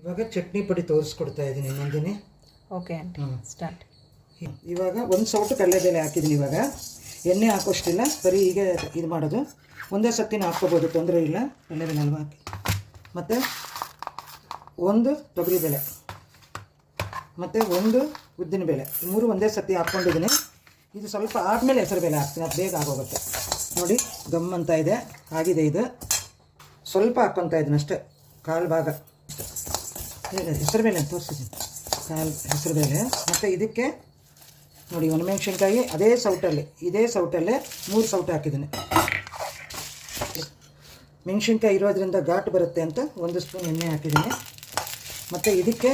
ಇವಾಗ ಚಟ್ನಿ ಪುಡಿ ತೋರಿಸ್ಕೊಡ್ತಾ ಇದ್ದೀನಿ ನಂದಿನಿ. Okay aunty, start. ಇವಾಗ ಒಂದು ಸೌಟು ಕಡಲೆಬೇಳೆ ಹಾಕಿದ್ದೀನಿ. ಇವಾಗ ಎಣ್ಣೆ ಹಾಕೋಷ್ಟಿಲ್ಲ, ಬರೀ ಹೀಗೆ ಇದು ಮಾಡೋದು. ಒಂದೇ ಸತ್ತಿನ ಹಾಕ್ಕೋಬೋದು, ತೊಂದರೆ ಇಲ್ಲ. ಕಡಲೆಬೇಳೆ ಅಲ್ವಾ ಹಾಕಿ, ಮತ್ತು ಒಂದು ತೊಗರಿಬೇಳೆ ಮತ್ತು ಒಂದು ಉದ್ದಿನಬೇಳೆ, ಈ ಮೂರು ಒಂದೇ ಸತಿ ಹಾಕ್ಕೊಂಡಿದ್ದೀನಿ. ಇದು ಸ್ವಲ್ಪ ಆದಮೇಲೆ ಹೆಸರುಬೇಳೆ ಹಾಕ್ತೀನಿ, ಅದು ಬೇಗ ಆಗೋಗುತ್ತೆ. ನೋಡಿ ಗಮ್ ಅಂತ ಇದೆ, ಆಗಿದೆ. ಇದು ಸ್ವಲ್ಪ ಹಾಕ್ಕೊತಾ ಇದ್ದೀನಿ ಅಷ್ಟೇ, ಕಾಲು ಭಾಗ ಹೆಸರುಬೇಳೆ ತೋರಿಸಿದ್ದೀನಿ, ಕಾಲು ಹೆಸರುಬೇಳೆ. ಮತ್ತು ಇದಕ್ಕೆ ನೋಡಿ ಒಣಮೆಣಸಿನ್ಕಾಯಿ ಅದೇ ಸೌಟಲ್ಲಿ, ಇದೇ ಸೌಟಲ್ಲೇ 3 ಸೌಟು ಹಾಕಿದ್ದೀನಿ. ಮೆಣಸಿನ್ಕಾಯಿ ಇರೋದ್ರಿಂದ ಘಾಟು ಬರುತ್ತೆ ಅಂತ 1 ಸ್ಪೂನ್ ಎಣ್ಣೆ ಹಾಕಿದ್ದೀನಿ. ಮತ್ತು ಇದಕ್ಕೆ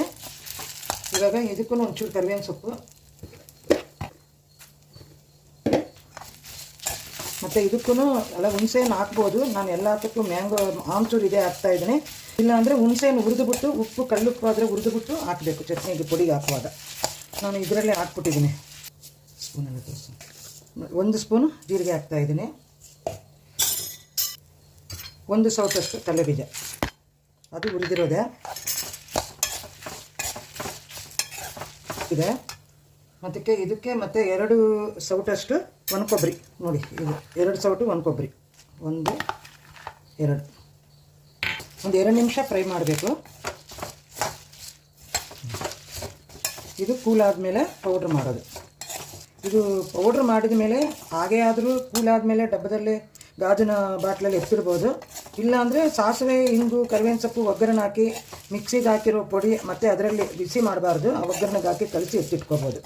ಇವಾಗ ಇದಕ್ಕೂ ಒಂಚೂರು ಕರಿಬೇವಿನ ಸೊಪ್ಪು, ಮತ್ತು ಇದಕ್ಕೂ ಎಲ್ಲ ಹುಣಸೆಹಣ್ಣು ಹಾಕ್ಬೋದು. ನಾನು ಎಲ್ಲದಕ್ಕೂ ಮ್ಯಾಂಗೋ ಆಮ್ಚೂರು ಇದೇ ಹಾಕ್ತಾಯಿದ್ದೀನಿ. ಇಲ್ಲಾಂದರೆ ಹುಣಸೆಹಣ್ಣು ಹುರಿದುಬಿಟ್ಟು, ಉಪ್ಪು ಕಲ್ಲುಪ್ಪು ಆದರೆ ಹುರಿದುಬಿಟ್ಟು ಹಾಕಬೇಕು ಚಟ್ನಿಗೆ, ಪುಡಿಗೆ ಹಾಕುವಾಗ. ನಾನು ಇದರಲ್ಲೇ ಹಾಕ್ಬಿಟ್ಟಿದ್ದೀನಿ. ಸ್ಪೂನಲ್ಲಿ ತೋರಿಸಿ 1 ಸ್ಪೂನು ಜೀರಿಗೆ ಹಾಕ್ತಾಯಿದ್ದೀನಿ. 1 ಸೌಟಷ್ಟು ಕಡಲೆಬೀಜ, ಅದು ಹುರಿದಿರೋದೆ ಇದೆ. ಮತ್ತು ಇದಕ್ಕೆ ಮತ್ತು 2 ಸೌಟಷ್ಟು ಒಣಕೊಬ್ಬರಿ. ನೋಡಿ ಇದು 2 ಸೌಟು ಒಣಕೊಬ್ಬರಿ, 1 2 ಒಂದು 2 ನಿಮಿಷ ಫ್ರೈ ಮಾಡಬೇಕು. ಇದು ಕೂಲಾದಮೇಲೆ ಪೌಡ್ರ್ ಮಾಡೋದು. ಇದು ಪೌಡ್ರ್ ಮಾಡಿದ ಮೇಲೆ ಹಾಗೇ ಆದರೂ ಕೂಲಾದಮೇಲೆ ಡಬ್ಬದಲ್ಲಿ ಗಾಜಿನ ಬಾಟ್ಲಲ್ಲಿ ಎತ್ತಿಡ್ಬೋದು. ಇಲ್ಲಾಂದರೆ ಸಾಸಿವೆ, ಇಂಗು, ಕರಿಬೇವಿನ ಸೊಪ್ಪು ಒಗ್ಗರಣೆ ಹಾಕಿ ಮಿಕ್ಸಿಗೆ ಹಾಕಿರೋ ಪುಡಿ ಮತ್ತು ಅದರಲ್ಲಿ ಬಿಸಿ ಮಾಡಬಾರ್ದು, ಆ ಒಗ್ಗರಣೆಗೆ ಹಾಕಿ ಕಲಸಿ ಎತ್ತಿಟ್ಕೋಬೋದು.